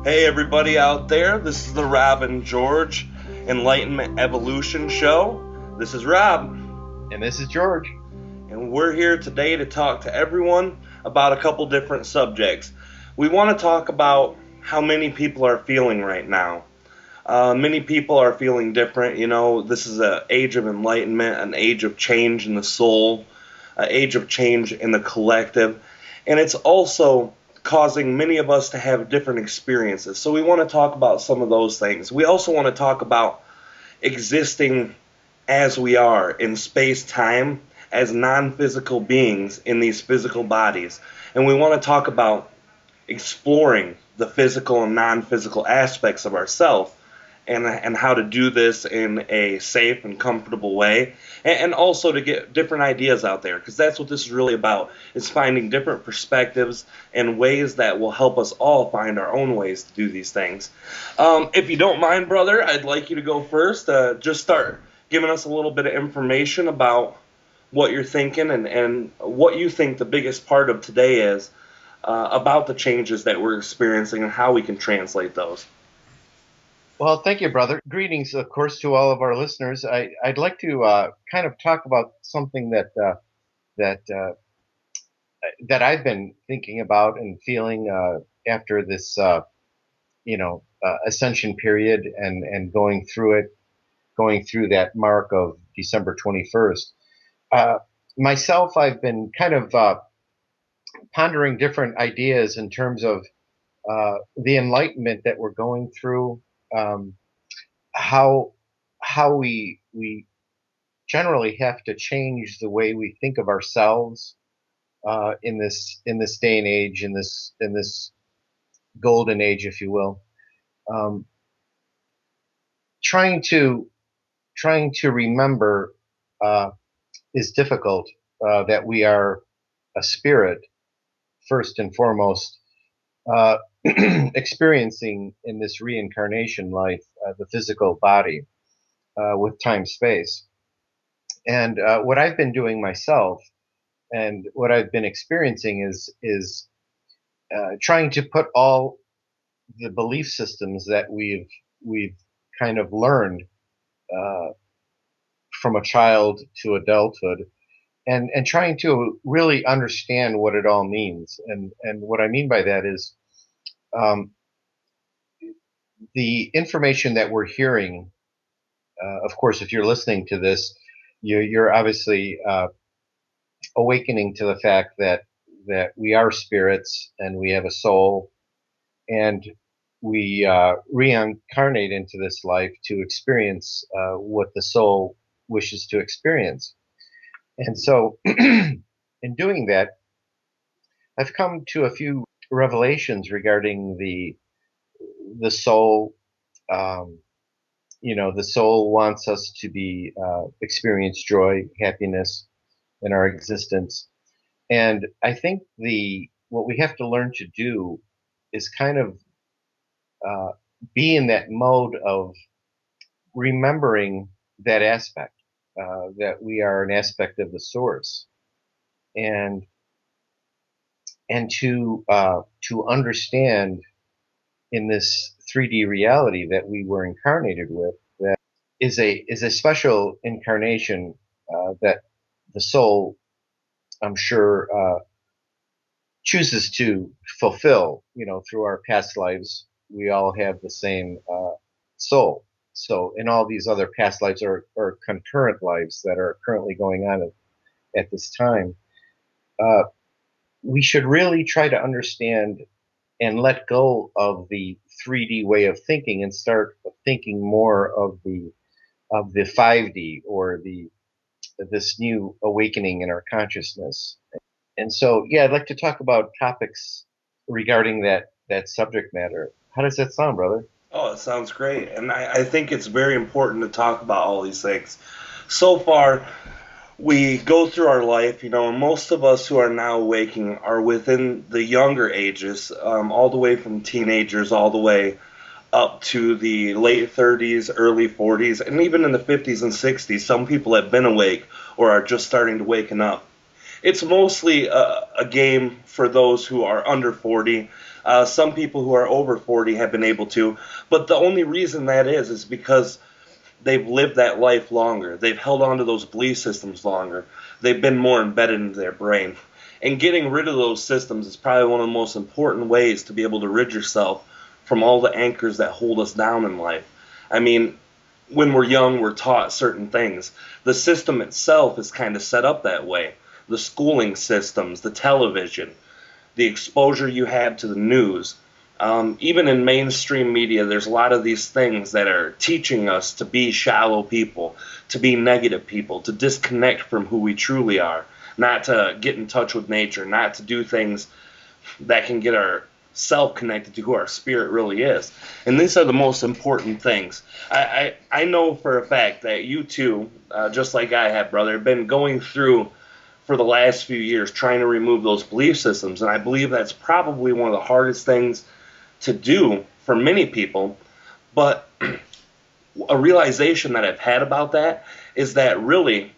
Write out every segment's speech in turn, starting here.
Hey everybody out there, this is the Rob and George Enlightenment Evolution Show. This is Rob. And this is George. And we're here today to talk to everyone about a couple different subjects. We want to talk about how many people are feeling right now. Many people are feeling different. You know, this is an age of enlightenment, an age of change in the soul, an age of change in the collective. And it's also causing many of us to have different experiences. So we want to talk about some of those things. We also want to talk about existing as we are in space-time as non-physical beings in these physical bodies. And we want to talk about exploring the physical and non-physical aspects of ourselves and how to do this in a safe and comfortable way, and also to get different ideas out there, because that's what this is really about, is finding different perspectives and ways that will help us all find our own ways to do these things. If you don't mind, brother, I'd like you to go first. Just start giving us a little bit of information about what you're thinking and what you think the biggest part of today is about the changes that we're experiencing and how we can translate those. Well, thank you, brother. Greetings, of course, to all of our listeners. I'd like to kind of talk about something that I've been thinking about and feeling after this, ascension period and going through that mark of December 21st. Myself, I've been kind of pondering different ideas in terms of the enlightenment that we're going through. How we generally have to change the way we think of ourselves in this day and age, in this golden age, if you will. Trying to remember is difficult. That we are a spirit first and foremost. Experiencing in this reincarnation life the physical body with time space, and what I've been doing myself and what I've been experiencing is trying to put all the belief systems that we've kind of learned from a child to adulthood, and trying to really understand what it all means. And what I mean by that is the information that we're hearing. Of course, if you're listening to this, you're obviously awakening to the fact that we are spirits and we have a soul, and we reincarnate into this life to experience what the soul wishes to experience. And so, in doing that, I've come to a few revelations regarding the soul. The soul wants us to be experience joy, happiness in our existence, and I think what we have to learn to do is kind of be in that mode of remembering that aspect, that we are an aspect of the source, and to understand in this 3D reality that we were incarnated with, that is a special incarnation that the soul, I'm sure, chooses to fulfill. Through our past lives, we all have the same soul. So in all these other past lives or concurrent lives that are currently going on at this time, we should really try to understand and let go of the 3D way of thinking and start thinking more of the 5D, or this new awakening in our consciousness. And so, yeah, I'd like to talk about topics regarding that subject matter. How does that sound, brother? Oh, it sounds great. And I think it's very important to talk about all these things. So far, we go through our life, and most of us who are now waking are within the younger ages, all the way from teenagers all the way up to the late 30s, early 40s, and even in the 50s and 60s. Some people have been awake or are just starting to waken up. It's mostly a game for those who are under 40. Some people who are over 40 have been able to, but the only reason that is because they've lived that life longer. They've held on to those belief systems longer. They've been more embedded into their brain. And getting rid of those systems is probably one of the most important ways to be able to rid yourself from all the anchors that hold us down in life. I mean, when we're young, we're taught certain things. The system itself is kind of set up that way. The schooling systems, the television, the exposure you have to the news. Even in mainstream media, there's a lot of these things that are teaching us to be shallow people, to be negative people, to disconnect from who we truly are, not to get in touch with nature, not to do things that can get our self connected to who our spirit really is. And these are the most important things. I know for a fact that you too, just like I have, brother, have been going through for the last few years trying to remove those belief systems. And I believe that's probably one of the hardest things to do for many people. But a realization that I've had about that is that really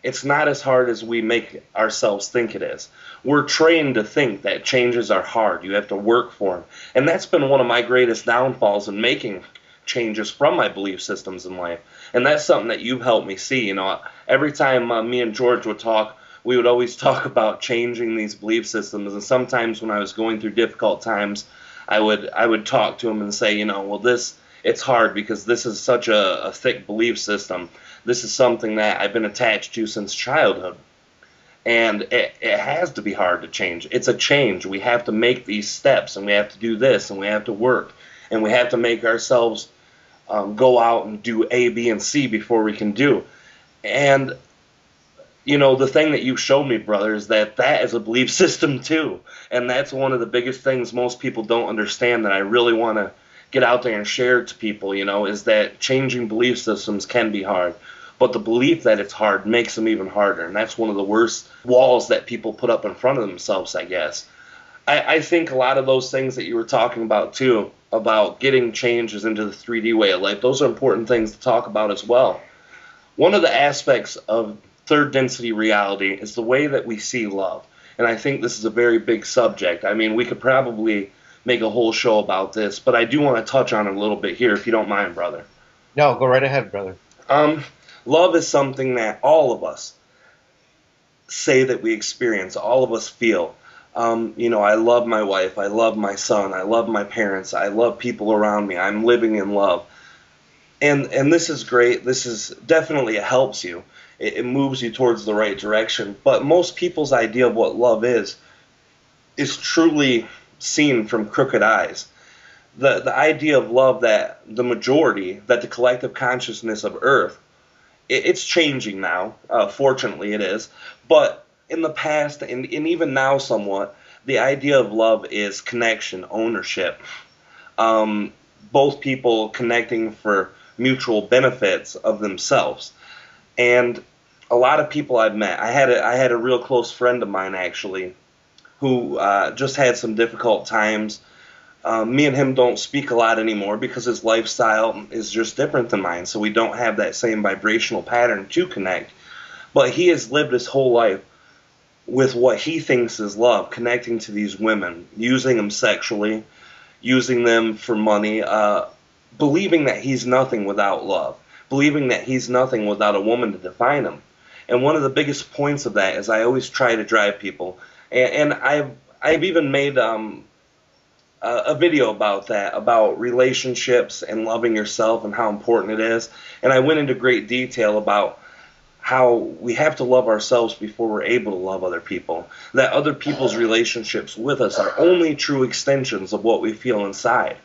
it's not as hard as we make ourselves think it is. We're trained to think that changes are hard. You have to work for them. And that's been one of my greatest downfalls in making changes from my belief systems in life. And that's something that you've helped me see. You know, every time me and George would talk, we would always talk about changing these belief systems. And sometimes when I was going through difficult times, I would talk to him and say, you know, well, it's hard because this is such a thick belief system. This is something that I've been attached to since childhood. And it has to be hard to change. It's a change. We have to make these steps, and we have to do this, and we have to work, and we have to make ourselves go out and do A, B, and C before we can do. And, you know, the thing that you showed me, brother, is that is a belief system too. And that's one of the biggest things most people don't understand that I really want to get out there and share to people, you know, is that changing belief systems can be hard. But the belief that it's hard makes them even harder. And that's one of the worst walls that people put up in front of themselves, I guess. I think a lot of those things that you were talking about, too, about getting changes into the 3D way of life, those are important things to talk about as well. One of the aspects of third density reality is the way that we see love. And I think this is a very big subject. I mean, we could probably make a whole show about this, but I do want to touch on it a little bit here, if you don't mind, brother. No, go right ahead, brother. Love is something that all of us say that we experience, all of us feel. You know, I love my wife, I love my son, I love my parents, I love people around me, I'm living in love. And this is great, this is definitely, it helps you. It moves you towards the right direction. But most people's idea of what love is truly seen from crooked eyes. The idea of love that the majority, that the collective consciousness of Earth, it's changing now. Fortunately, it is. But in the past, and even now somewhat, the idea of love is connection, ownership. Both people connecting for mutual benefits of themselves. And a lot of people I've met, I had a real close friend of mine, actually, who just had some difficult times. Me and him don't speak a lot anymore because his lifestyle is just different than mine, so we don't have that same vibrational pattern to connect. But he has lived his whole life with what he thinks is love, connecting to these women, using them sexually, using them for money, believing that he's nothing without love, believing that he's nothing without a woman to define him. And one of the biggest points of that is I always try to drive people, and I've even made a video about that, about relationships and loving yourself and how important it is. And I went into great detail about how we have to love ourselves before we're able to love other people. That other people's relationships with us are only true extensions of what we feel inside.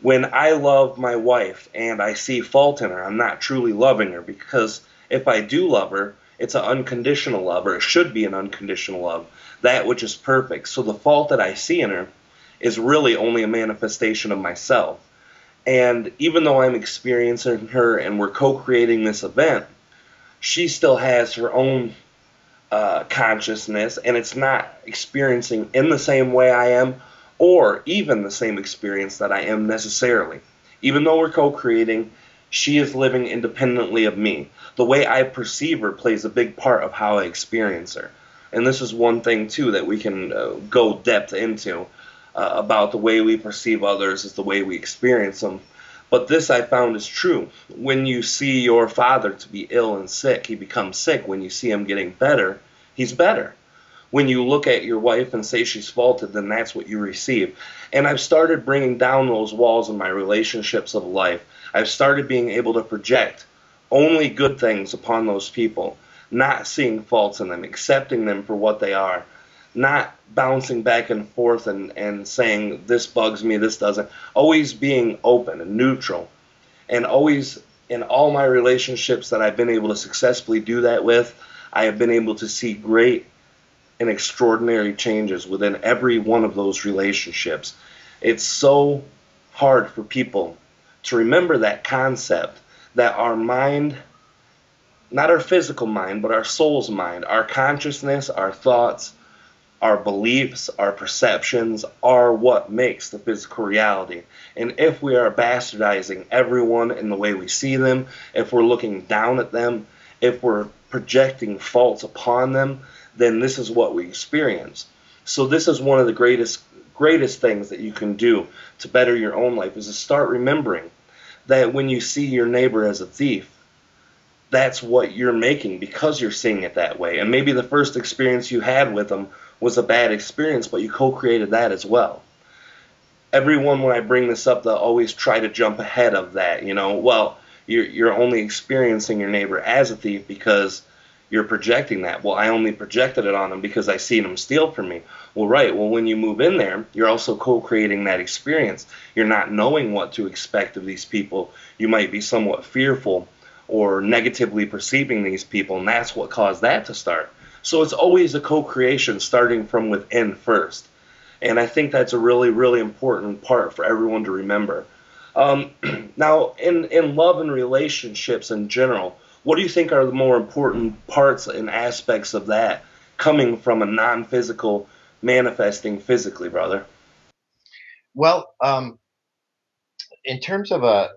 When I love my wife and I see fault in her, I'm not truly loving her, because if I do love her, it's an unconditional love, or it should be an unconditional love, that which is perfect. So the fault that I see in her is really only a manifestation of myself. And even though I'm experiencing her and we're co-creating this event, she still has her own consciousness, and it's not experiencing in the same way I am, or even the same experience that I am necessarily. Even though we're co-creating, she is living independently of me. The way I perceive her plays a big part of how I experience her. And this is one thing, too, that we can go depth into. about the way we perceive others is the way we experience them. But this I found is true. When you see your father to be ill and sick, he becomes sick. When you see him getting better, he's better. When you look at your wife and say she's faulted, then that's what you receive. And I've started bringing down those walls in my relationships of life. I've started being able to project only good things upon those people, not seeing faults in them, accepting them for what they are, not bouncing back and forth and saying this bugs me, this doesn't. Always being open and neutral, and always in all my relationships that I've been able to successfully do that with, I have been able to see great and extraordinary changes within every one of those relationships. It's so hard for people to remember that concept, that our mind, not our physical mind, but our soul's mind, our consciousness, our thoughts, our beliefs, our perceptions are what makes the physical reality. And if we are bastardizing everyone in the way we see them, if we're looking down at them, if we're projecting faults upon them, then this is what we experience. So this is one of the greatest things that you can do to better your own life, is to start remembering that when you see your neighbor as a thief, that's what you're making because you're seeing it that way. And maybe the first experience you had with them was a bad experience, but you co-created that as well. Everyone, when I bring this up, they'll always try to jump ahead of that. Well, you're only experiencing your neighbor as a thief because you're projecting that. Well, I only projected it on them because I seen them steal from me. Well, right. Well, when you move in there, you're also co-creating that experience. You're not knowing what to expect of these people. You might be somewhat fearful or negatively perceiving these people, and that's what caused that to start. So it's always a co-creation starting from within first. And I think that's a really, really important part for everyone to remember. Now, in love and relationships in general, what do you think are the more important parts and aspects of that coming from a non-physical manifesting physically, brother? Well, in terms of a,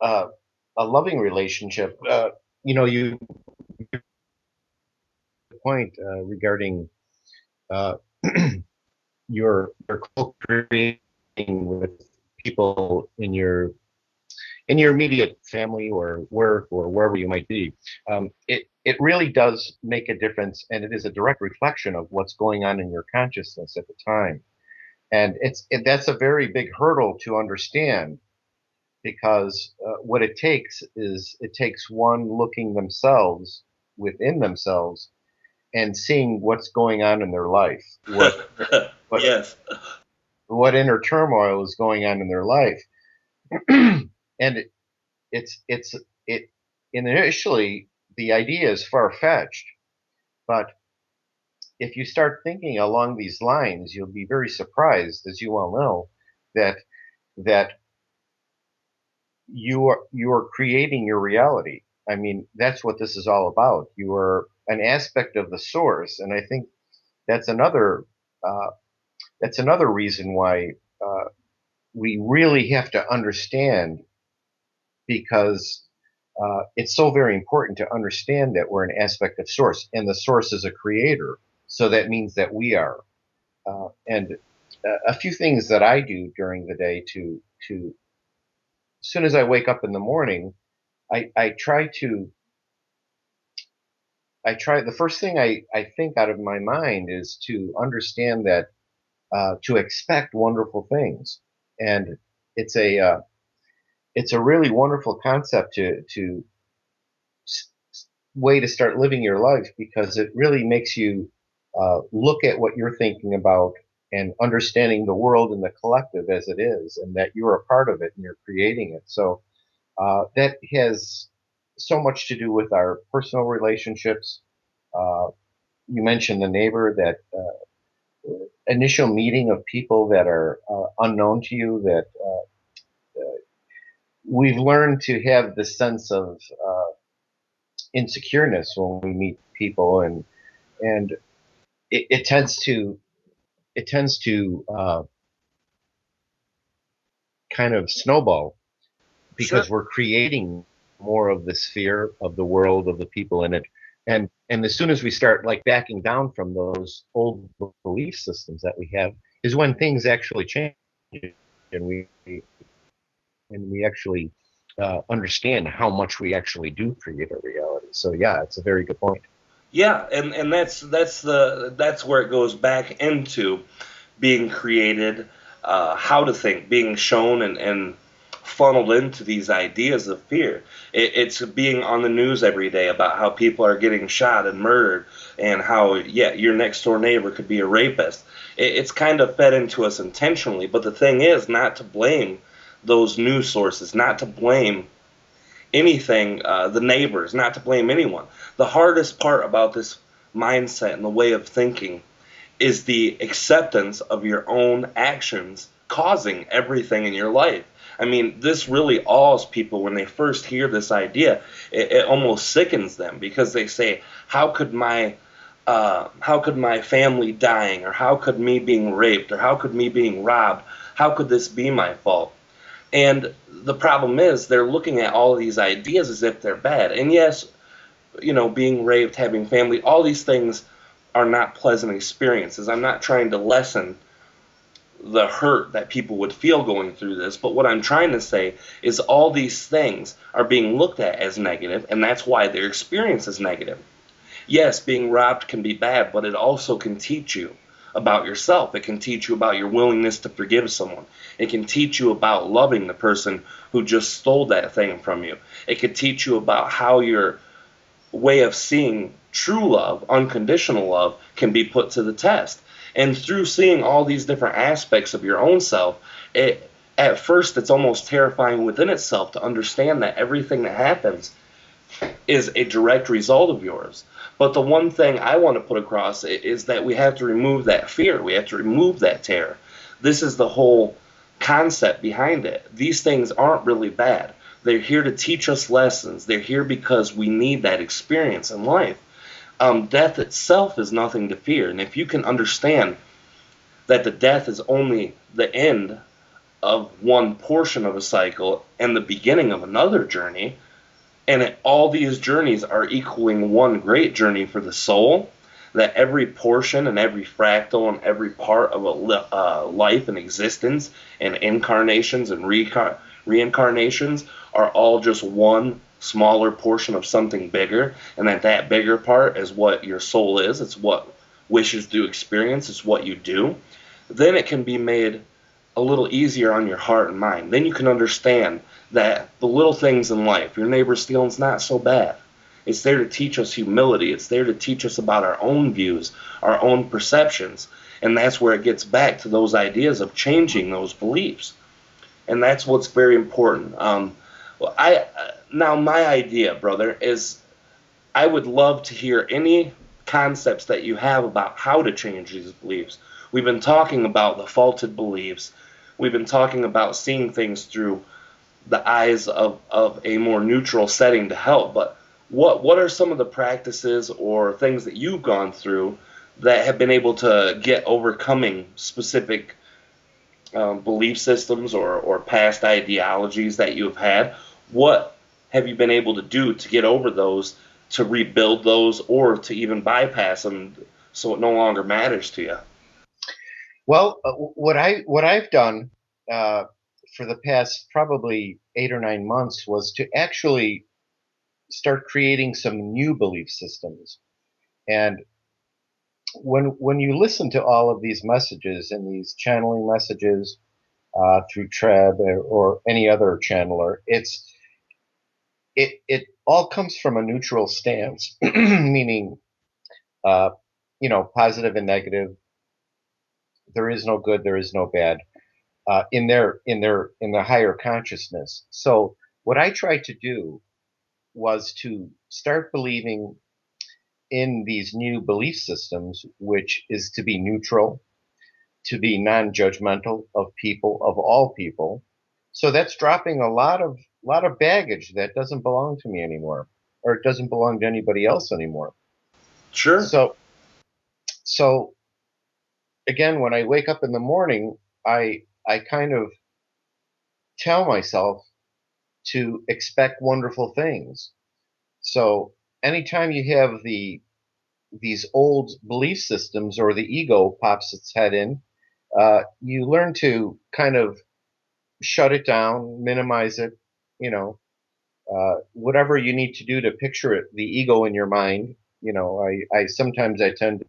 a loving relationship, you point regarding uh, your co-creating with people in your immediate family or work or wherever you might be. It really does make a difference, and it is a direct reflection of what's going on in your consciousness at the time. And that's a very big hurdle to understand, because what it takes is it takes one looking themselves within themselves and seeing what's going on in their life, what Yes. what inner turmoil is going on in their life. And it's it initially the idea is far-fetched, but if you start thinking along these lines, you'll be very surprised, as you well know, that that you are creating your reality. I mean, that's what this is all about. You are an aspect of the source, and I think that's another uh, that's another reason why we really have to understand, because it's so very important to understand that we're an aspect of source, and the source is a creator. So that means that we are. And a few things that I do during the day to as soon as I wake up in the morning, I try to the first thing I think out of my mind is to understand that to expect wonderful things. And it's a really wonderful concept to way to start living your life, because it really makes you look at what you're thinking about and understanding the world and the collective as it is, and that you're a part of it and you're creating it. So that has so much to do with our personal relationships. Uh, you mentioned the neighbor, that initial meeting of people that are unknown to you, that we've learned to have the sense of insecureness when we meet people, and it tends to kind of snowball, Sure. because we're creating more of the sphere of the world of the people in it. And as soon as we start like backing down from those old belief systems that we have, is when things actually change and we actually understand how much we actually do create our reality. So yeah, it's a very good point. Yeah, and that's where it goes back into being created, how to think, being shown and funneled into these ideas of fear. It's being on the news every day about how people are getting shot and murdered, and how, yeah, your next door neighbor could be a rapist. It's kind of fed into us intentionally, but the thing is not to blame those news sources, not to blame anything, the neighbors, not to blame anyone. The hardest part about this mindset and the way of thinking is the acceptance of your own actions causing everything in your life. I mean, this really awes people when they first hear this idea. It almost sickens them because they say, how could my family dying, or how could me being raped, or how could me being robbed, how could this be my fault?" And the problem is they're looking at all these ideas as if they're bad. And yes, being raped, having family, all these things are not pleasant experiences. I'm not trying to lessen the hurt that people would feel going through this, but what I'm trying to say is all these things are being looked at as negative, and that's why their experience is negative. Yes, being robbed can be bad, but it also can teach you about yourself. It can teach you about your willingness to forgive someone. It can teach you about loving the person who just stole that thing from you. It could teach you about how your way of seeing true love, unconditional love, can be put to the test. And through seeing all these different aspects of your own self, at first it's almost terrifying within itself to understand that everything that happens is a direct result of yours. But the one thing I want to put across is that we have to remove that fear. We have to remove that terror. This is the whole concept behind it. These things aren't really bad. They're here to teach us lessons. They're here because we need that experience in life. Death itself is nothing to fear. And if you can understand that the death is only the end of one portion of a cycle and the beginning of another journey, and all these journeys are equaling one great journey for the soul, that every portion and every fractal and every part of a life and existence and incarnations and reincarnations are all just one smaller portion of something bigger, and that bigger part is what your soul is. It's what wishes to experience. It's what you do. Then it can be made a little easier on your heart and mind. Then you can understand that the little things in life, your neighbor stealing's not so bad. It's there to teach us humility. It's there to teach us about our own views, our own perceptions. And that's where it gets back to those ideas of changing those beliefs. And that's what's very important. Now my idea, brother, is I would love to hear any concepts that you have about how to change these beliefs. We've been talking about the faulted beliefs. We've been talking about seeing things through the eyes of a more neutral setting to help. But what are some of the practices or things that you've gone through that have been able to get overcoming specific belief systems or past ideologies that you've had? What have you been able to do to get over those, to rebuild those, or to even bypass them so it no longer matters to you? Well, what I've done uh, for the past probably 8 or 9 months was to actually start creating some new belief systems. And when you listen to all of these messages and these channeling messages through Treb or any other channeler, it all comes from a neutral stance, meaning uh, positive and negative. There is no good, there is no bad. In the higher consciousness. So what I tried to do was to start believing in these new belief systems, which is to be neutral, to be non-judgmental of people, of all people. So that's dropping a lot of baggage that doesn't belong to me anymore, or it doesn't belong to anybody else anymore. Sure. So so again, when I wake up in the morning, I kind of tell myself to expect wonderful things. So anytime you have these old belief systems or the ego pops its head in, you learn to kind of shut it down, minimize it, you know, whatever you need to do to picture it, the ego in your mind. You know, I sometimes I tend to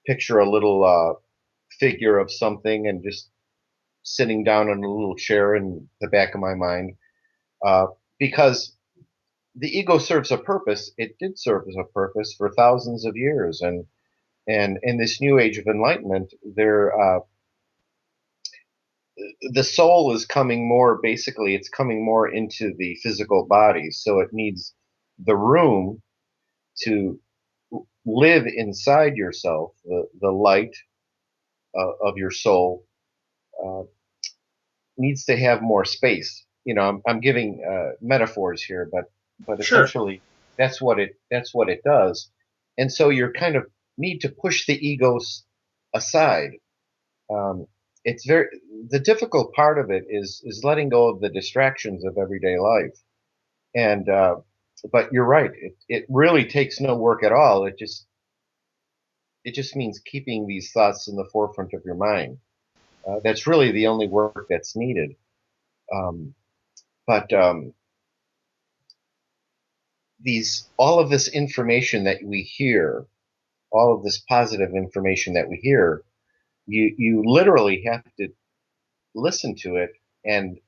picture a little figure of something and just sitting down in a little chair in the back of my mind, uh, because the ego serves a purpose. It did serve as a purpose for thousands of years, and in this new age of enlightenment, the soul is coming more. Basically, it's coming more into the physical body, so it needs the room to live inside yourself, the light of your soul. Uh, Needs to have more space. You know, I'm giving metaphors here, but Sure. essentially that's what it does. And so you're kind of need to push the egos aside. Um, it's very The difficult part of it is letting go of the distractions of everyday life. And but you're right. It really takes no work at all. It just means keeping these thoughts in the forefront of your mind. That's really the only work that's needed. Um, but these all of this information that we hear, all of this positive information that we hear, you literally have to listen to it and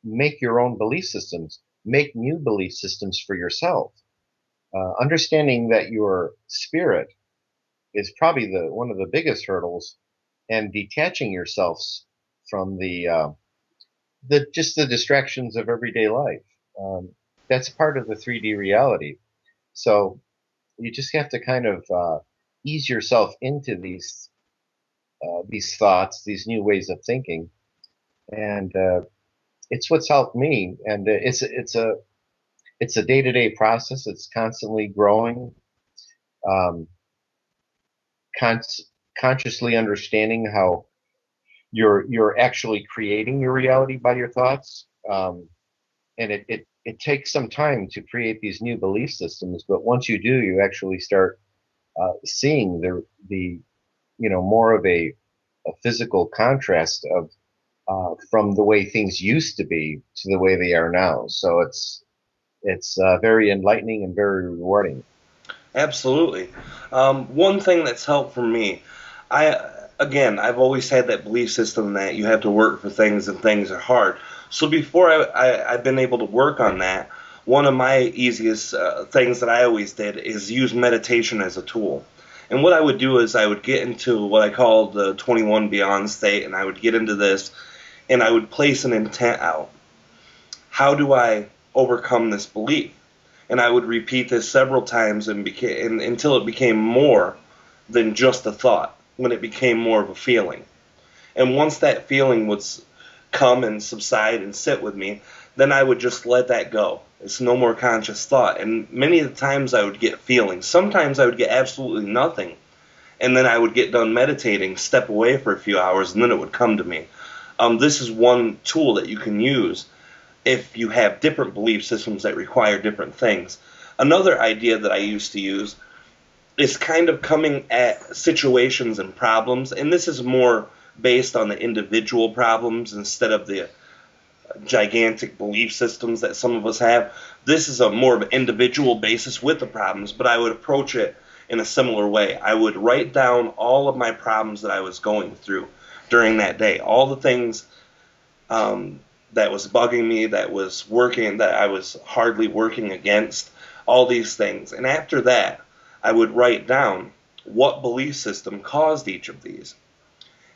make your own belief systems, make new belief systems for yourself. Understanding that your spirit is probably the one of the biggest hurdles, and detaching yourselves from the just the distractions of everyday life. Um, that's part of the 3D reality. So you just have to kind of ease yourself into these thoughts, these new ways of thinking, and it's what's helped me. And it's a day-to-day process. It's constantly growing, um, con- consciously understanding how you're actually creating your reality by your thoughts. And it takes some time to create these new belief systems, but once you do, you actually start seeing the more of a physical contrast of from the way things used to be to the way they are now. So it's very enlightening and very rewarding. Absolutely. One thing that's helped for me, I've always had that belief system that you have to work for things and things are hard. So before I've been able to work on that, one of my easiest things that I always did is use meditation as a tool. And what I would do is I would get into what I call the 21 beyond state, and I would get into this, and I would place an intent out. How do I overcome this belief? And I would repeat this several times until it became more than just a thought, when it became more of a feeling. And once that feeling would come and subside and sit with me, then I would just let that go. It's no more conscious thought. And many of the times I would get feelings. Sometimes I would get absolutely nothing. And then I would get done meditating, step away for a few hours, and then it would come to me. This is one tool that you can use if you have different belief systems that require different things. Another idea that I used to use is kind of coming at situations and problems, and this is more based on the individual problems instead of the gigantic belief systems that some of us have. This is a more of an individual basis with the problems, but I would approach it in a similar way. I would write down all of my problems that I was going through during that day, all the things um, that was bugging me, that was working, that I was hardly working against, all these things. And after that, I would write down what belief system caused each of these.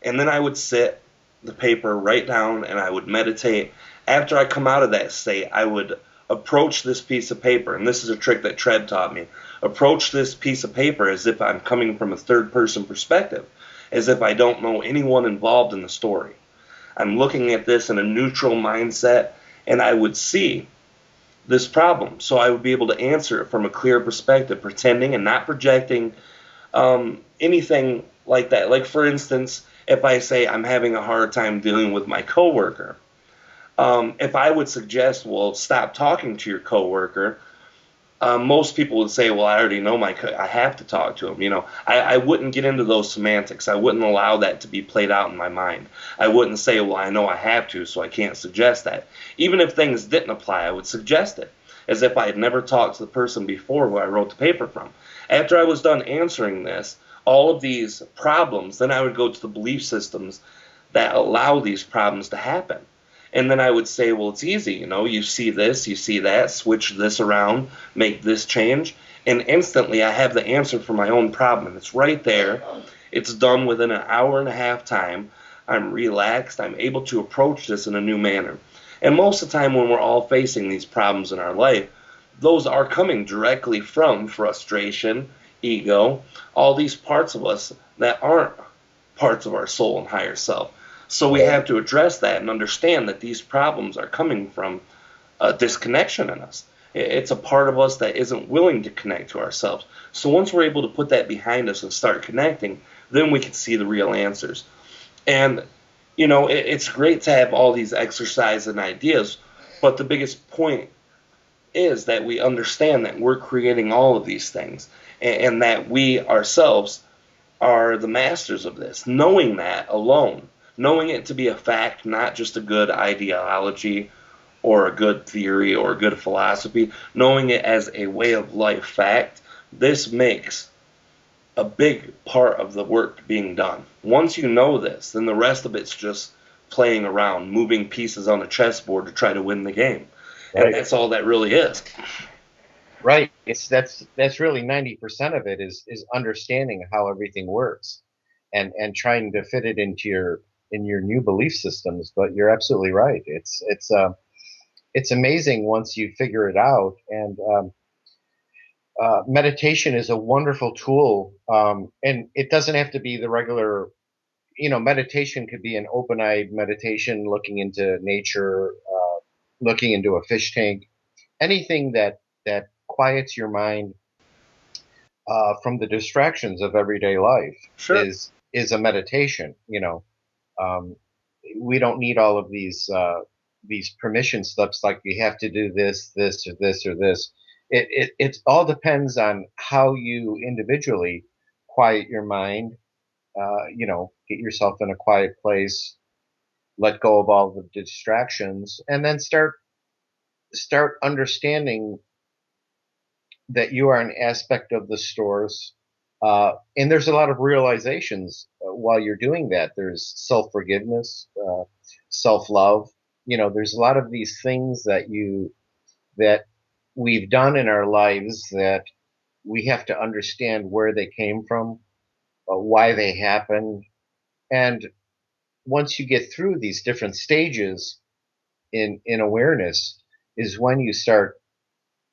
And then I would sit the paper, write down, and I would meditate. After I come out of that state, I would approach this piece of paper, and this is a trick that Treb taught me. Approach this piece of paper as if I'm coming from a third person perspective, as if I don't know anyone involved in the story. I'm looking at this in a neutral mindset, and I would see this problem. So I would be able to answer it from a clear perspective, pretending and not projecting anything like that. Like, for instance, if I say I'm having a hard time dealing with my coworker, if I would suggest, well, stop talking to your coworker, Most people would say, well, I already know I have to talk to him. I wouldn't get into those semantics. I wouldn't allow that to be played out in my mind. I wouldn't say, well, I know I have to, so I can't suggest that. Even if things didn't apply, I would suggest it, as if I had never talked to the person before who I wrote the paper from. After I was done answering this, all of these problems, then I would go to the belief systems that allow these problems to happen. And then I would say, well, it's easy, you see this, you see that, switch this around, make this change, and instantly I have the answer for my own problem. It's right there. It's done within an hour and a half time. I'm relaxed. I'm able to approach this in a new manner. And most of the time when we're all facing these problems in our life, those are coming directly from frustration, ego, all these parts of us that aren't parts of our soul and higher self. So we have to address that and understand that these problems are coming from a disconnection in us. It's a part of us that isn't willing to connect to ourselves. So once we're able to put that behind us and start connecting, then we can see the real answers. And, it's great to have all these exercises and ideas, but the biggest point is that we understand that we're creating all of these things and that we ourselves are the masters of this. Knowing that alone, knowing it to be a fact, not just a good ideology or a good theory or a good philosophy, knowing it as a way of life fact, this makes a big part of the work being done. Once you know this, then the rest of it's just playing around, moving pieces on a chessboard to try to win the game. And Right. that's all that really is. Right. That's really 90% of it is understanding how everything works and trying to fit it into your new belief systems. But you're absolutely right. It's amazing once you figure it out. And meditation is a wonderful tool. And it doesn't have to be the regular, meditation could be an open-eyed meditation, looking into nature, looking into a fish tank, anything that quiets your mind from the distractions of everyday life Sure. is a meditation. Um, we don't need all of these permission slips like you have to do this, this, or this, or this. It all depends on how you individually quiet your mind. Get yourself in a quiet place, let go of all the distractions, and then start understanding that you are an aspect of the stores. And there's a lot of realizations while you're doing that. There's self forgiveness, self love. There's a lot of these things that we've done in our lives that we have to understand where they came from, why they happened, and once you get through these different stages in awareness, is when you start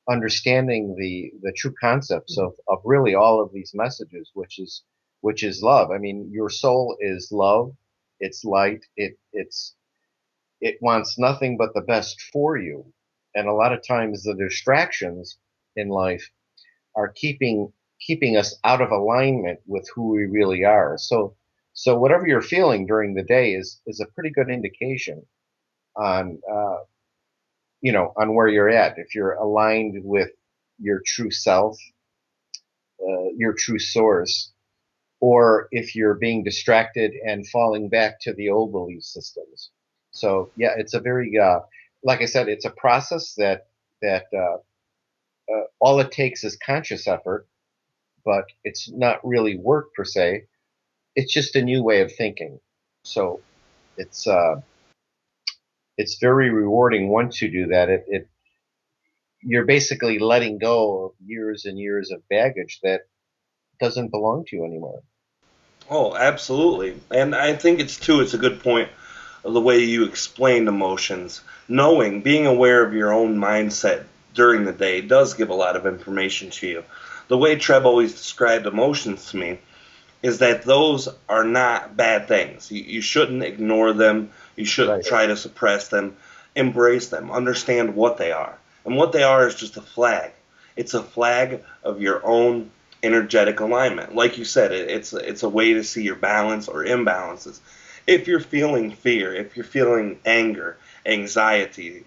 understanding the true concepts of really all of these messages, which is love. I mean, your soul is love. It's light. It wants nothing but the best for you. And a lot of times the distractions in life are keeping us out of alignment with who we really are. So whatever you're feeling during the day is a pretty good indication on on where you're at. If you're aligned with your true self, your true source, or if you're being distracted and falling back to the old belief systems. So yeah, it's a very like I said, it's a process that all it takes is conscious effort, but it's not really work per se. It's just a new way of thinking. So it's uh, it's very rewarding once you do that. It you're basically letting go of years and years of baggage that doesn't belong to you anymore. Oh, absolutely. And I think it's a good point of the way you explained emotions. Being aware of your own mindset during the day does give a lot of information to you. The way Treb always described emotions to me is that those are not bad things. You shouldn't ignore them. You shouldn't Right. try to suppress them. Embrace them. Understand what they are. And what they are is just a flag. It's a flag of your own energetic alignment. Like you said, it's a way to see your balance or imbalances. If you're feeling fear, if you're feeling anger, anxiety,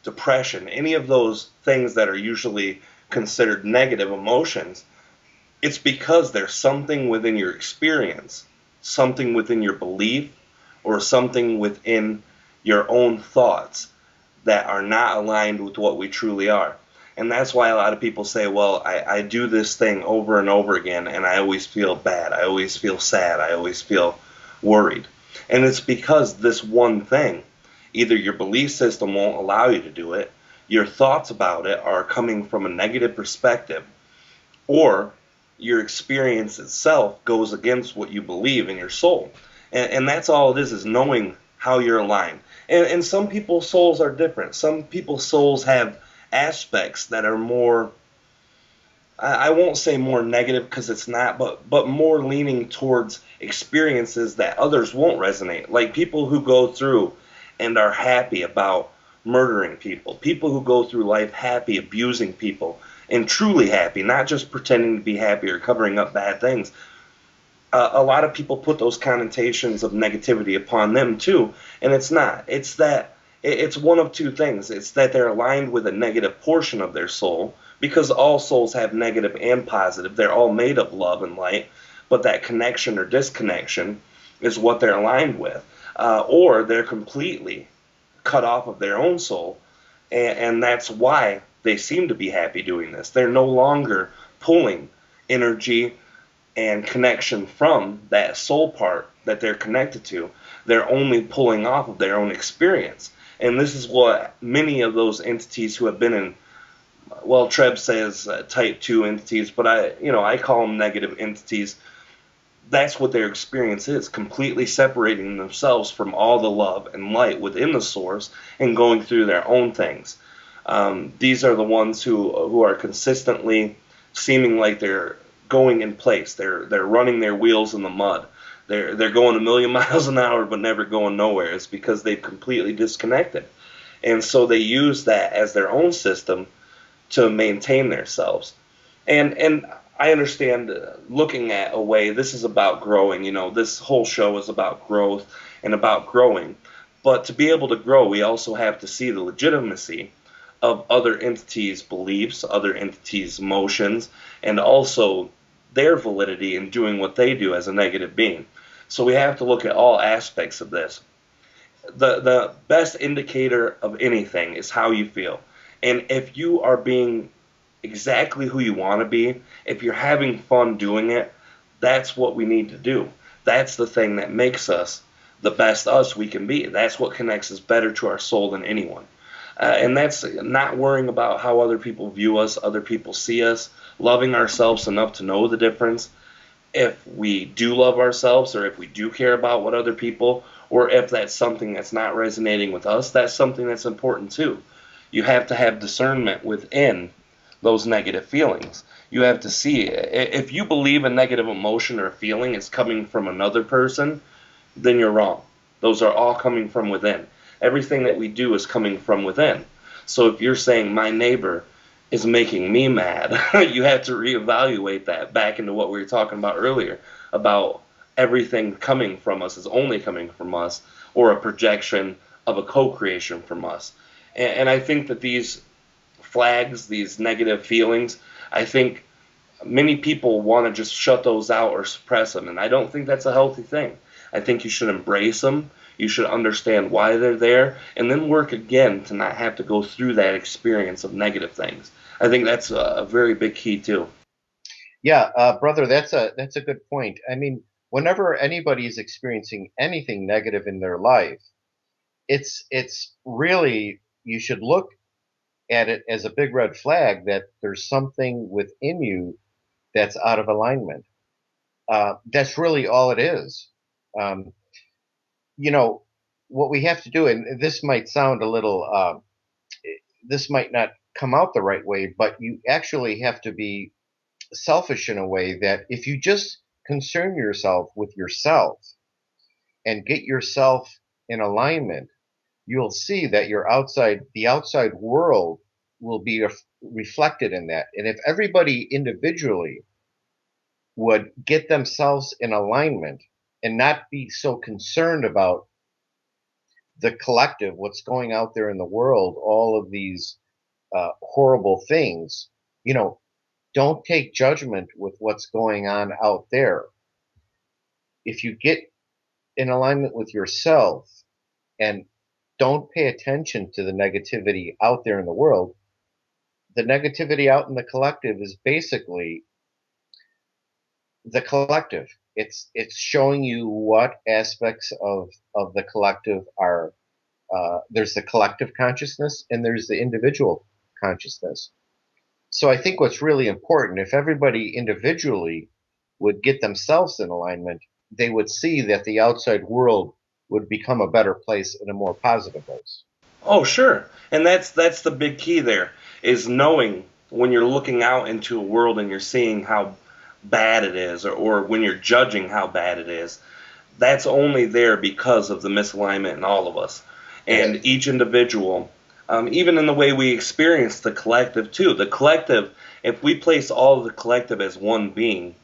depression, any of those things that are usually considered negative emotions, it's because there's something within your experience, something within your belief, or something within your own thoughts that are not aligned with what we truly are. And that's why a lot of people say, well, I do this thing over and over again, and I always feel bad. I always feel sad. I always feel worried. And it's because this one thing, either your belief system won't allow you to do it, your thoughts about it are coming from a negative perspective, or your experience itself goes against what you believe in your soul. And that's all it is knowing how you're aligned. And some people's souls are different. Some people's souls have aspects that are more, I won't say more negative because it's not, but more leaning towards experiences that others won't resonate. Like people who go through and are happy about murdering people, people who go through life happy abusing people, and truly happy, not just pretending to be happy or covering up bad things. A lot of people put those connotations of negativity upon them too, and it's not. It's that it's one of two things. It's that they're aligned with a negative portion of their soul, because all souls have negative and positive. They're all made of love and light, but that connection or disconnection is what they're aligned with. Or they're completely cut off of their own soul, and that's why they seem to be happy doing this. They're no longer pulling energy and connection from that soul part that they're connected to. They're only pulling off of their own experience. And this is what many of those entities who have been in, well, Treb says type 2 entities, but I call them negative entities. That's what their experience is, completely separating themselves from all the love and light within the source and going through their own things. These are the ones who are consistently seeming like they're going in place. They're running their wheels in the mud. They're going a million miles an hour but never going nowhere. It's because they've completely disconnected. And so they use that as their own system to maintain themselves. And I understand, looking at a way, this is about growing. This whole show is about growth and about growing. But to be able to grow, we also have to see the legitimacy of other entities' beliefs, other entities' emotions, and also their validity in doing what they do as a negative being. So we have to look at all aspects of this. The best indicator of anything is how you feel. And if you are being exactly who you want to be, if you're having fun doing it, that's what we need to do. That's the thing that makes us the best us we can be. That's what connects us better to our soul than anyone. And that's not worrying about how other people view us, other people see us, loving ourselves enough to know the difference. If we do love ourselves, or if we do care about what other people, or if that's something that's not resonating with us, that's something that's important too. You have to have discernment within those negative feelings. You have to see, if you believe a negative emotion or feeling is coming from another person, then you're wrong. Those are all coming from within. Everything that we do is coming from within. So if you're saying my neighbor is making me mad, you have to reevaluate that back into what we were talking about earlier, about everything coming from us is only coming from us, or a projection of a co-creation from us. And I think that these flags, these negative feelings, I think many people want to just shut those out or suppress them, and I don't think that's a healthy thing. I think you should embrace them. You should understand why they're there, and then work again to not have to go through that experience of negative things. I think that's a very big key too. Yeah, brother, that's a good point. I mean, whenever anybody is experiencing anything negative in their life, it's really, you should look at it as a big red flag that there's something within you that's out of alignment. That's really all it is. Um, you know, what we have to do, and this might sound a little, this might not come out the right way, but you actually have to be selfish in a way that if you just concern yourself with yourself and get yourself in alignment, you'll see that the outside world will be reflected in that. And if everybody individually would get themselves in alignment and not be so concerned about the collective, what's going out there in the world, all of these horrible things, you know, don't take judgment with what's going on out there. If you get in alignment with yourself and don't pay attention to the negativity out there in the world, the negativity out in the collective is basically the collective. It's showing you what aspects of the collective are. There's the collective consciousness and there's the individual consciousness. So I think what's really important, if everybody individually would get themselves in alignment, they would see that the outside world would become a better place and a more positive place. Oh, sure. And that's the big key there, is knowing when you're looking out into a world and you're seeing how bad it is, or when you're judging how bad it is, that's only there because of the misalignment in all of us. Yes. And each individual, even in the way we experience the collective too. The collective, if we place all of the collective as one being,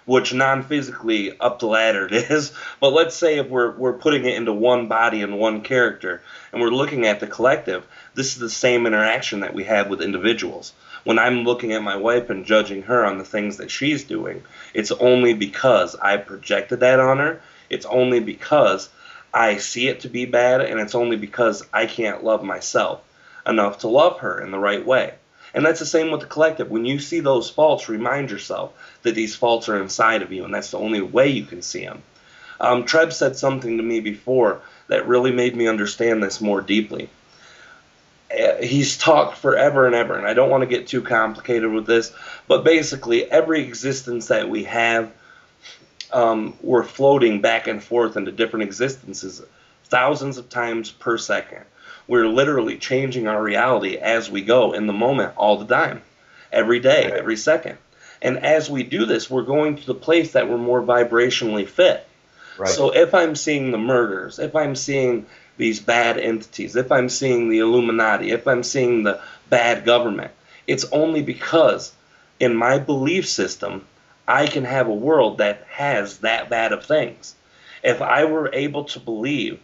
which non-physically up the ladder it is, but let's say if we're putting it into one body and one character, and we're looking at the collective, this is the same interaction that we have with individuals. When I'm looking at my wife and judging her on the things that she's doing, it's only because I projected that on her. It's only because I see it to be bad, and it's only because I can't love myself enough to love her in the right way. And that's the same with the collective. When you see those faults, remind yourself that these faults are inside of you, and that's the only way you can see them. Treb said something to me before that really made me understand this more deeply. He's talked forever and ever, and I don't want to get too complicated with this, but basically every existence that we have, we're floating back and forth into different existences thousands of times per second. We're literally changing our reality as we go in the moment all the time, every day, every second. And as we do this, we're going to the place that we're more vibrationally fit. Right. So if I'm seeing the murders, if I'm seeing these bad entities, if I'm seeing the Illuminati, if I'm seeing the bad government, it's only because in my belief system, I can have a world that has that bad of things. If I were able to believe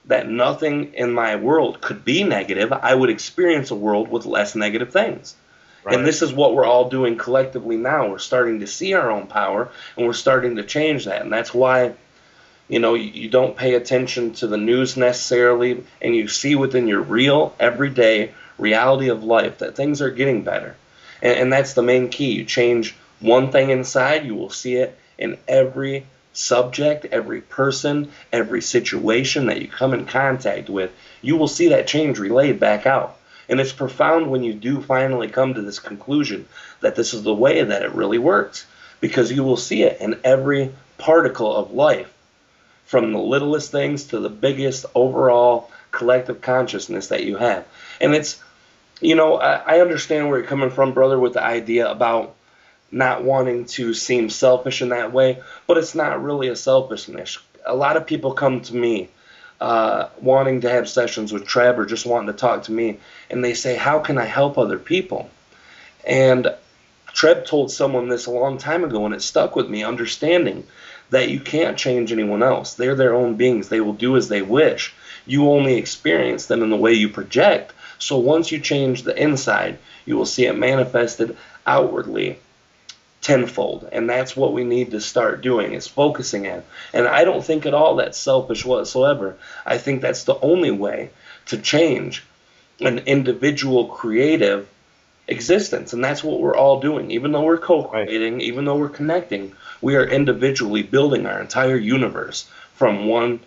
that nothing in my world could be negative, I would experience a world with less negative things. Right. And this is what we're all doing collectively now. We're starting to see our own power, and we're starting to change that. And that's why, you don't pay attention to the news necessarily, and you see within your real, everyday reality of life that things are getting better. And that's the main key. You change one thing inside, you will see it in every subject, every person, every situation that you come in contact with. You will see that change relayed back out. And it's profound when you do finally come to this conclusion that this is the way that it really works, because you will see it in every particle of life, from the littlest things to the biggest overall collective consciousness that you have. And it's, I understand where you're coming from, brother, with the idea about not wanting to seem selfish in that way, but it's not really a selfishness. A lot of people come to me wanting to have sessions with Treb or just wanting to talk to me, and they say, how can I help other people? And Treb told someone this a long time ago, and it stuck with me, understanding that you can't change anyone else. They're their own beings. They will do as they wish. You only experience them in the way you project. So once you change the inside, you will see it manifested outwardly tenfold. And that's what we need to start doing, is focusing in. And I don't think at all that's selfish whatsoever. I think that's the only way to change an individual creative existence. And that's what we're all doing. Even though we're co-creating, even though we're connecting, we are individually building our entire universe from one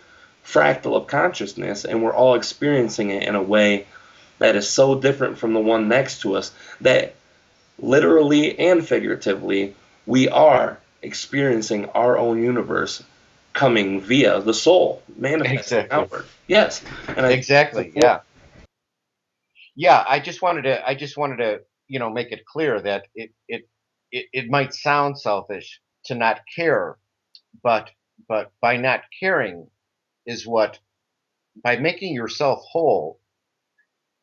fractal of consciousness, and we're all experiencing it in a way that is so different from the one next to us that literally and figuratively we are experiencing our own universe coming via the soul, manifesting outward. Yes. And exactly. Yeah. Yeah. I just wanted to, make it clear that it might sound selfish to not care, but by not caring is what, by making yourself whole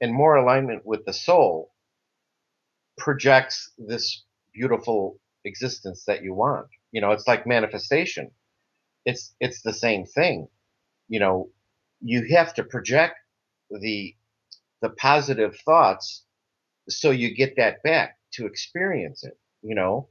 and more alignment with the soul, projects this beautiful existence that you want. It's like manifestation. It's the same thing. You know, you have to project the positive thoughts so you get that back to experience it, you know.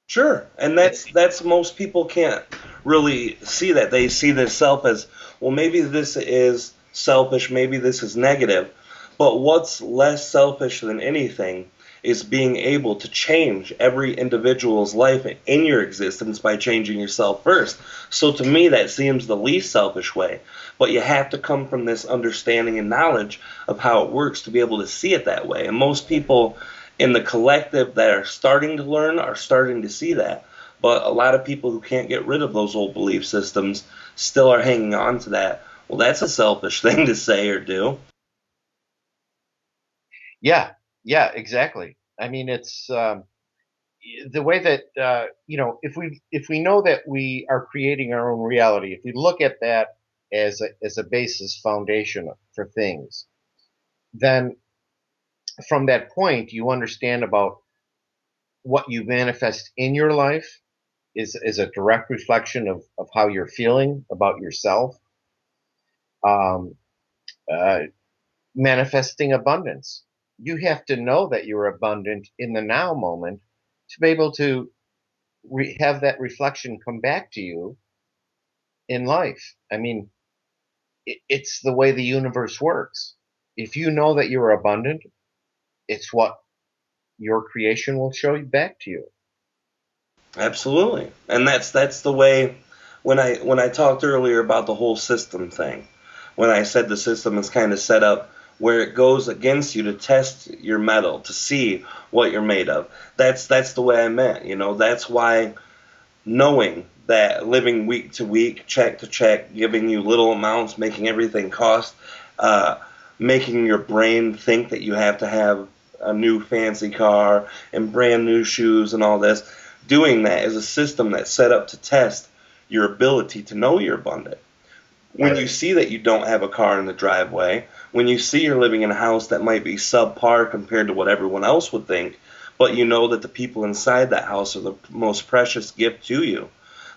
Sure, and that's most people can't really see that. They see this self as, well, maybe this is selfish, maybe this is negative. But what's less selfish than anything is being able to change every individual's life in your existence by changing yourself first. So to me, that seems the least selfish way. But you have to come from this understanding and knowledge of how it works to be able to see it that way. And most people in the collective that are starting to learn are starting to see that. But a lot of people who can't get rid of those old belief systems still are hanging on to that. Well, that's a selfish thing to say or do. Yeah, yeah, exactly. I mean, it's the way that if we know that we are creating our own reality, if we look at that as a basis foundation for things, then from that point you understand about what you manifest in your life is a direct reflection of how you're feeling about yourself. Um, uh, Manifesting abundance. You have to know that you're abundant in the now moment to be able to have that reflection come back to you in life. I mean, it's the way the universe works. If you know that you're abundant, it's what your creation will show you back to you. Absolutely. And that's the way when I talked earlier about the whole system thing, when I said the system is kind of set up where it goes against you to test your metal, to see what you're made of. That's the way I meant, you know. That's why knowing that living week to week, check to check, giving you little amounts, making everything cost, uh, making your brain think that you have to have a new fancy car and brand new shoes and all this. Doing that is a system that's set up to test your ability to know you're abundant. When Right. you see that you don't have a car in the driveway, when you see you're living in a house that might be subpar compared to what everyone else would think, but you know that the people inside that house are the most precious gift to you,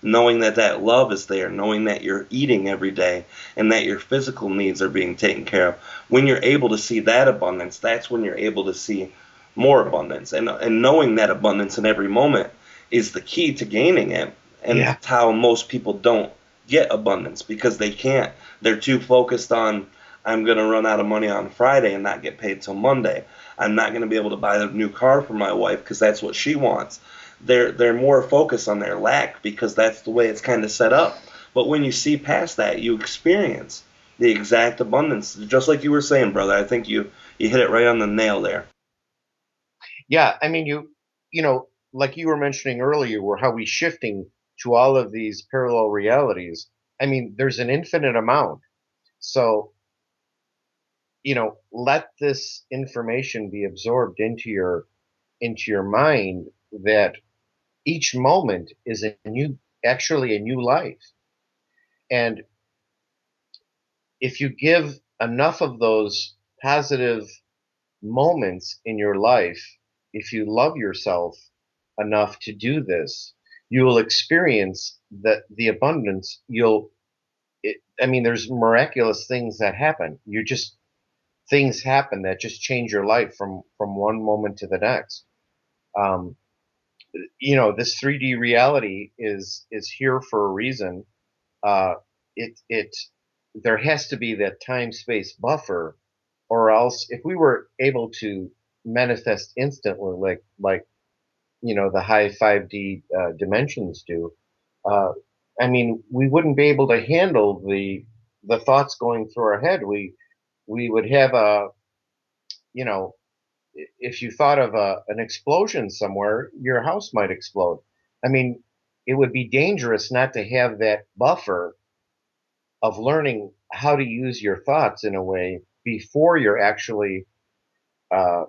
knowing that that love is there, knowing that you're eating every day and that your physical needs are being taken care of. When you're able to see that abundance, that's when you're able to see more abundance. And knowing that abundance in every moment is the key to gaining it. And Yeah. that's how most people don't get abundance because they can't. They're too focused on, I'm going to run out of money on Friday and not get paid till Monday. I'm not going to be able to buy a new car for my wife because that's what she wants. They're more focused on their lack because that's the way it's kind of set up. But when you see past that, you experience the exact abundance, just like you were saying, brother. I think you hit it right on the nail there. Yeah. I mean, like you were mentioning earlier, where how we shifting to all of these parallel realities. I mean, there's an infinite amount. So, let this information be absorbed into your mind that each moment is actually a new life. And if you give enough of those positive moments in your life, if you love yourself enough to do this, you will experience the abundance. I mean, there's miraculous things that happen. Things happen that just change your life from one moment to the next. Um, this 3D reality is here for a reason. uh, it There has to be that time space buffer, or else if we were able to manifest instantly, like the high 5D dimensions do, uh, I mean, we wouldn't be able to handle the thoughts going through our head. We would have you know, if you thought of an explosion somewhere, your house might explode. I mean, it would be dangerous not to have that buffer of learning how to use your thoughts in a way before you're actually uh,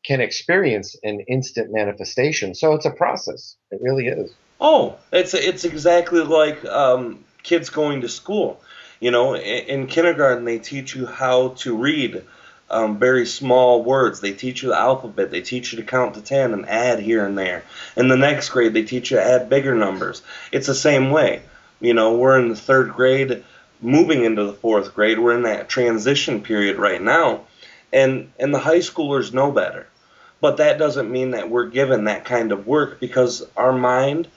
can experience an instant manifestation. So it's a process. It really is. Oh, it's exactly like kids going to school. You know, in kindergarten they teach you how to read very small words. They teach you the alphabet. They teach you to count to 10 and add here and there. In the next grade, they teach you to add bigger numbers. It's the same way. You know, we're in the third grade. moving into the fourth grade. We're in that transition period right now, and the high schoolers know better. But that doesn't mean that we're given that kind of work, because our mind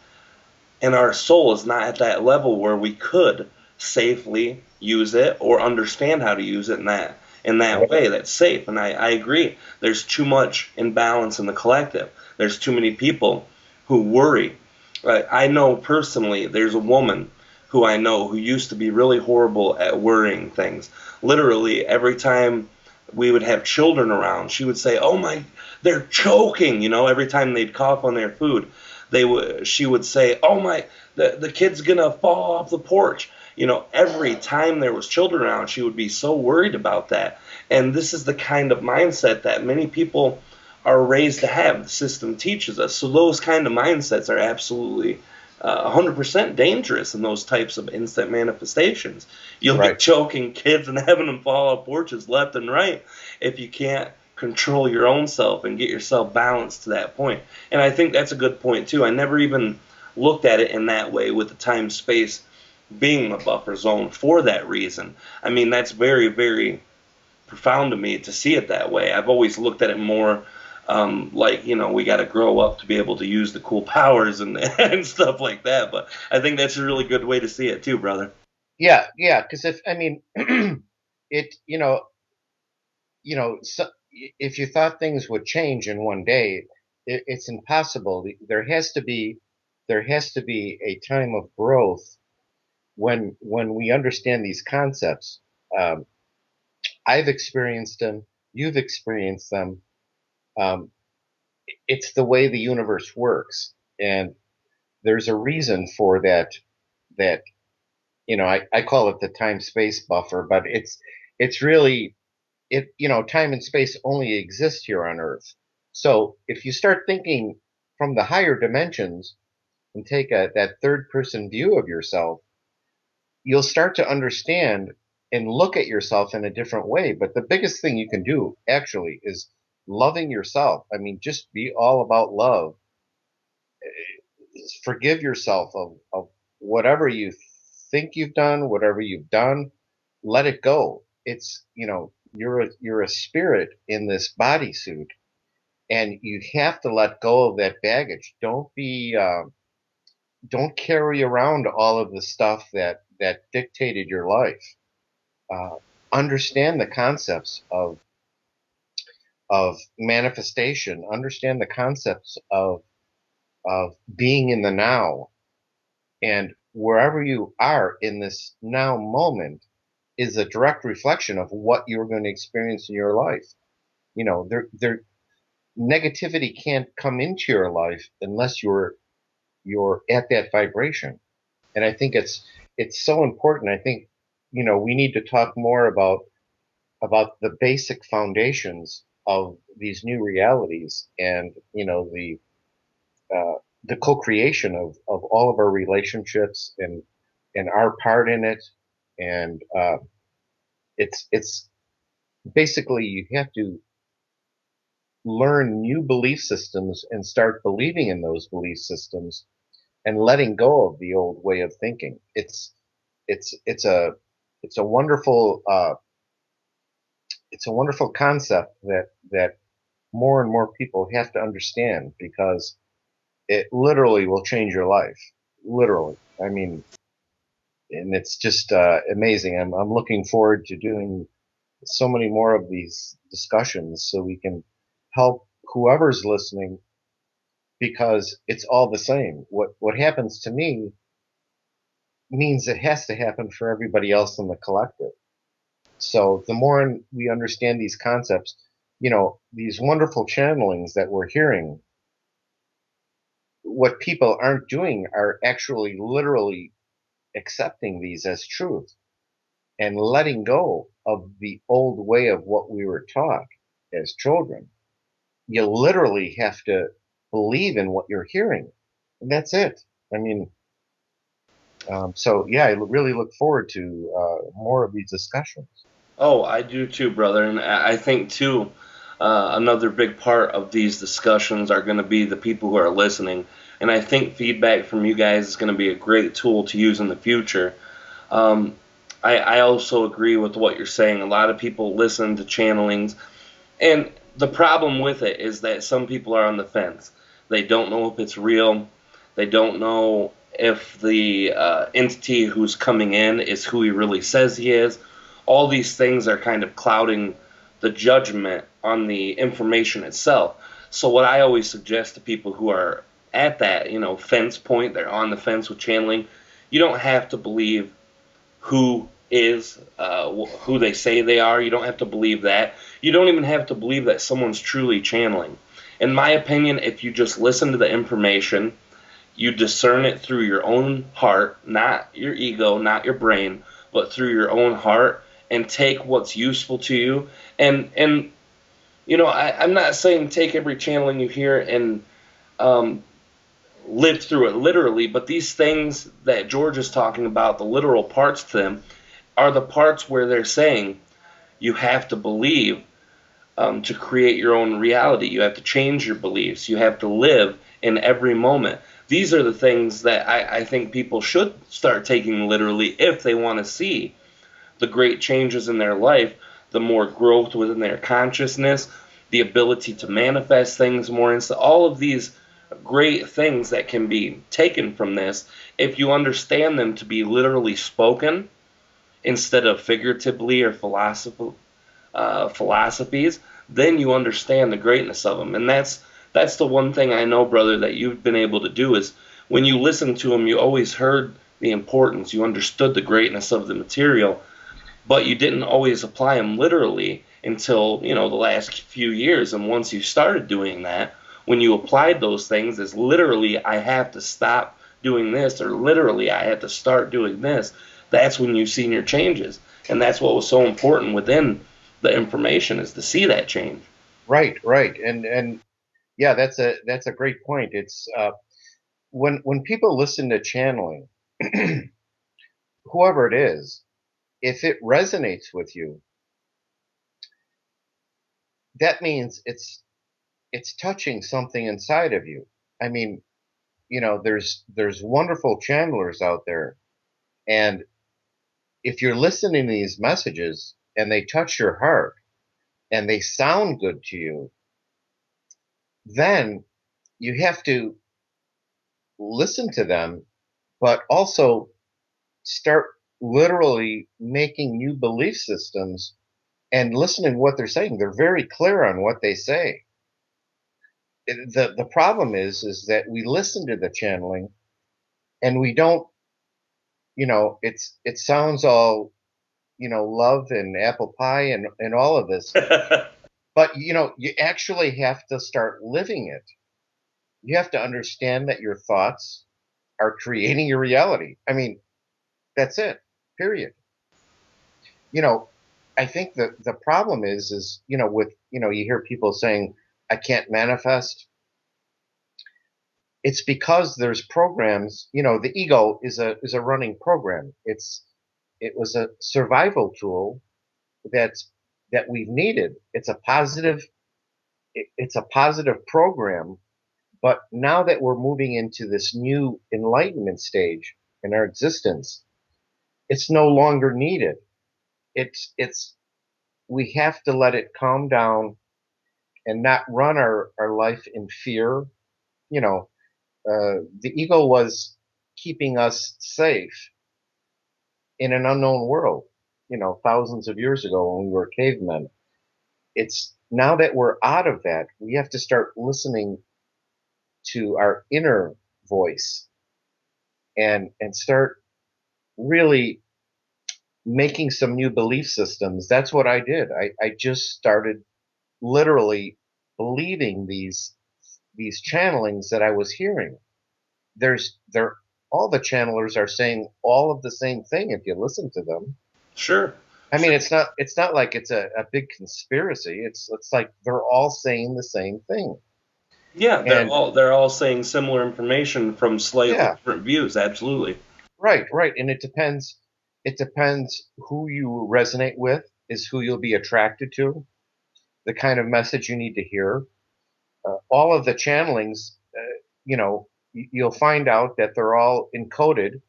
and our soul is not at that level where we could safely use it or understand how to use it in that way that's safe. And I agree. There's too much imbalance in the collective. There's too many people who worry. I know personally there's a woman who I know who used to be really horrible at worrying things. Literally every time we would have children around, she would say, "Oh my, they're choking," every time they'd cough on their food. She would say, "Oh my, the kid's gonna fall off the porch." Every time there was children around, she would be so worried about that. And this is the kind of mindset that many people are raised to have. The system teaches us. So those kind of mindsets are absolutely 100% dangerous in those types of instant manifestations. You'll be choking kids and having them fall off porches left and right if you can't control your own self and get yourself balanced to that point. And I think that's a good point too. I never even looked at it in that way, with the time space being a buffer zone for that reason. I mean, that's very, very profound to me to see it that way. I've always looked at it more like, we got to grow up to be able to use the cool powers and, and stuff like that. But I think that's a really good way to see it too, brother. Yeah, yeah. Because it, so if you thought things would change in one day, it's impossible. There has to be a time of growth when we understand these concepts. Um, I've experienced them. You've experienced them. Um, it's the way the universe works, and there's a reason for that. That I call it the time space buffer, but it's really time and space only exist here on Earth. So if you start thinking from the higher dimensions and take that third person view of yourself, you'll start to understand and look at yourself in a different way. But the biggest thing you can do actually is loving yourself. I mean, just be all about love. Forgive yourself of whatever you think you've done, whatever you've done, let it go. It's, you're a spirit in this bodysuit, and you have to let go of that baggage. Don't carry around all of the stuff that dictated your life. Uh, Understand the concepts of manifestation. Understand the concepts of being in the now, and wherever you are in this now moment is a direct reflection of what you're going to experience in your life. There negativity can't come into your life unless you're at that vibration. And I think it's so important. I think we need to talk more about the basic foundations of these new realities, and uh, the co-creation of all of our relationships and our part in it. And it's basically, you have to learn new belief systems and start believing in those belief systems and letting go of the old way of thinking. It's it's a it's a wonderful it's a wonderful concept that more and more people have to understand, because it literally will change your life. Literally. I mean, and it's just amazing. I'm looking forward to doing so many more of these discussions so we can help whoever's listening, because it's all the same. What happens to me means it has to happen for everybody else in the collective. So the more we understand these concepts, these wonderful channelings that we're hearing, what people aren't doing are actually literally accepting these as truth and letting go of the old way of what we were taught as children. You literally have to believe in what you're hearing, and that's it. I mean, so yeah, I really look forward to more of these discussions. Oh, I do too, brother. And I think too, another big part of these discussions are going to be the people who are listening. And I think feedback from you guys is going to be a great tool to use in the future. Um, I also agree with what you're saying. A lot of people listen to channelings, and the problem with it is that some people are on the fence. They don't know if it's real. They don't know if the entity who's coming in is who he really says he is. All these things are kind of clouding the judgment on the information itself. So what I always suggest to people who are at that, fence point, they're on the fence with channeling, you don't have to believe who is who they say they are. You don't have to believe that. You don't even have to believe that someone's truly channeling. In my opinion, if you just listen to the information, you discern it through your own heart, not your ego, not your brain, but through your own heart, and take what's useful to you. And I'm not saying take every channeling you hear and um, live through it literally, but these things that George is talking about, the literal parts to them, are the parts where they're saying you have to believe to create your own reality. You have to change your beliefs. You have to live in every moment. These are the things that I think people should start taking literally if they want to see the great changes in their life, the more growth within their consciousness, the ability to manifest things more instant. All of these great things that can be taken from this, if you understand them to be literally spoken instead of figuratively or philosophies, then you understand the greatness of them. And that's the one thing I know, brother, that you've been able to do is when you listen to them, you always heard the importance, you understood the greatness of the material, but you didn't always apply them literally until the last few years. And once you started doing that, when you applied those things as literally I have to stop doing this, or literally I have to start doing this, that's when you've seen your changes. And that's what was so important within the information, is to see that change. Right, right, and yeah, that's a great point. It's when people listen to channeling, whoever it is, if it resonates with you, that means it's touching something inside of you. I mean, there's wonderful channelers out there, and if you're listening to these messages and they touch your heart and they sound good to you, then you have to listen to them, but also start literally making new belief systems and listening to what they're saying. They're very clear on what they say. The problem is that we listen to the channeling and we don't, it sounds all, love and apple pie and all of this, but you actually have to start living it. You have to understand that your thoughts are creating your reality. I mean, that's it. Period. You know, I think that the problem is with you hear people saying I can't manifest. It's because there's programs. The ego is a running program. It was a survival tool that we've needed. It's a positive program. But now that we're moving into this new enlightenment stage in our existence, it's no longer needed. It's we have to let it calm down and not run our life in fear. You know, the ego was keeping us safe in an unknown world, thousands of years ago when we were cavemen. It's now that we're out of that, we have to start listening to our inner voice and start really making some new belief systems. That's what I did. I just started literally believing these channelings that I was hearing. They're all the channelers are saying all of the same thing if you listen to them. Sure. I mean, Sure. it's not like it's a big conspiracy. It's like they're all saying the same thing. Yeah, they're And all they're all saying similar information from slightly yeah, different views. Absolutely. right, right. And it depends who you resonate with is who you'll be attracted to, the kind of message you need to hear. All of the channelings, you'll find out that they're all encoded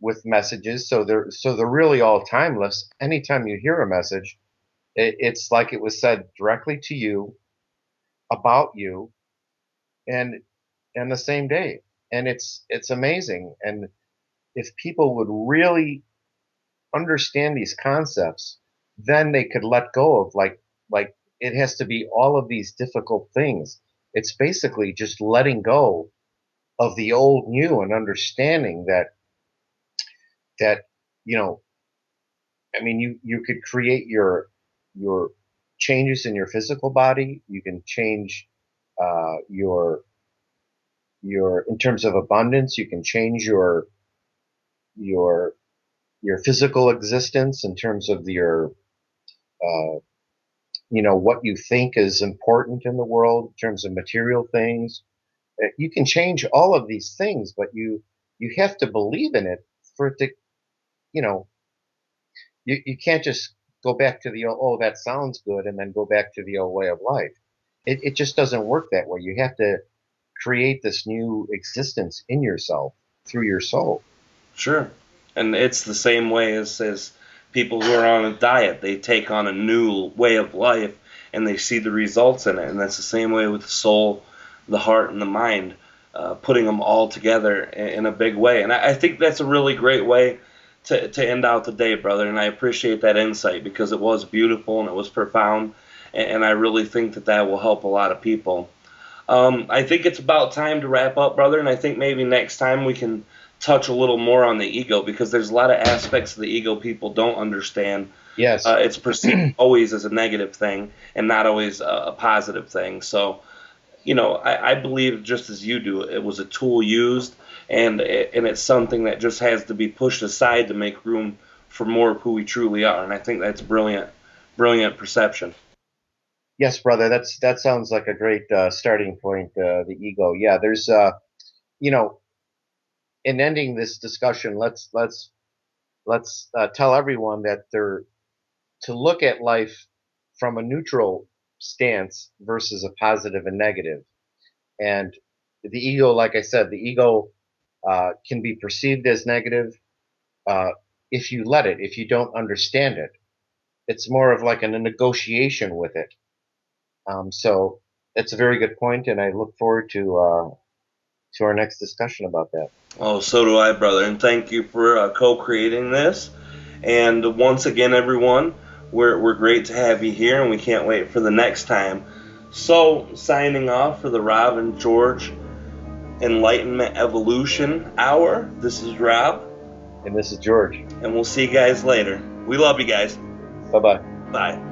with messages, so they're really all timeless. Anytime you hear a message, it's like it was said directly to you, about you, and the same day. And it's amazing. And if people would really understand these concepts, then they could let go of like it has to be all of these difficult things. It's basically just letting go of the old new and understanding that you know, I mean, you could create your changes in your physical body. You can change your in terms of abundance. You can change your your physical existence in terms of your uh, what you think is important in the world in terms of material things. You can change all of these things, but you have to believe in it for it to, you know, you can't just go back to the old, oh, that sounds good, and then go back to the old way of life. It just doesn't work that way. You have to create this new existence in yourself through your soul. Sure. And it's the same way as people who are on a diet. They take on a new way of life and they see the results in it. And that's the same way with the soul, the heart, and the mind, putting them all together in a big way. And I think that's a really great way to end out the day, brother. And I appreciate that insight because it was beautiful and it was profound. And I really think that that will help a lot of people. I think it's about time to wrap up, brother, and I think maybe next time we can touch a little more on the ego because there's a lot of aspects of the ego people don't understand. Yes. It's perceived always as a negative thing and not always a positive thing. So, I believe just as you do, it was a tool used, and it's something that just has to be pushed aside to make room for more of who we truly are. And I think that's brilliant, brilliant perception. Yes, brother. That sounds like a great starting point. The ego. Yeah. There's you know, in ending this discussion, let's tell everyone that they're to look at life from a neutral stance versus a positive and negative. And the ego, like I said, the ego can be perceived as negative uh, if you let it, if you don't understand it. It's more of like a negotiation with it. So it's a very good point, and I look forward to our next discussion about that. Oh, so do I, brother. And thank you for co-creating this. And once again, everyone, we're great to have you here, and we can't wait for the next time. So, signing off for the Rob and George Enlightenment Evolution Hour, this is Rob. And this is George. And we'll see you guys later. We love you guys. Bye bye. Bye.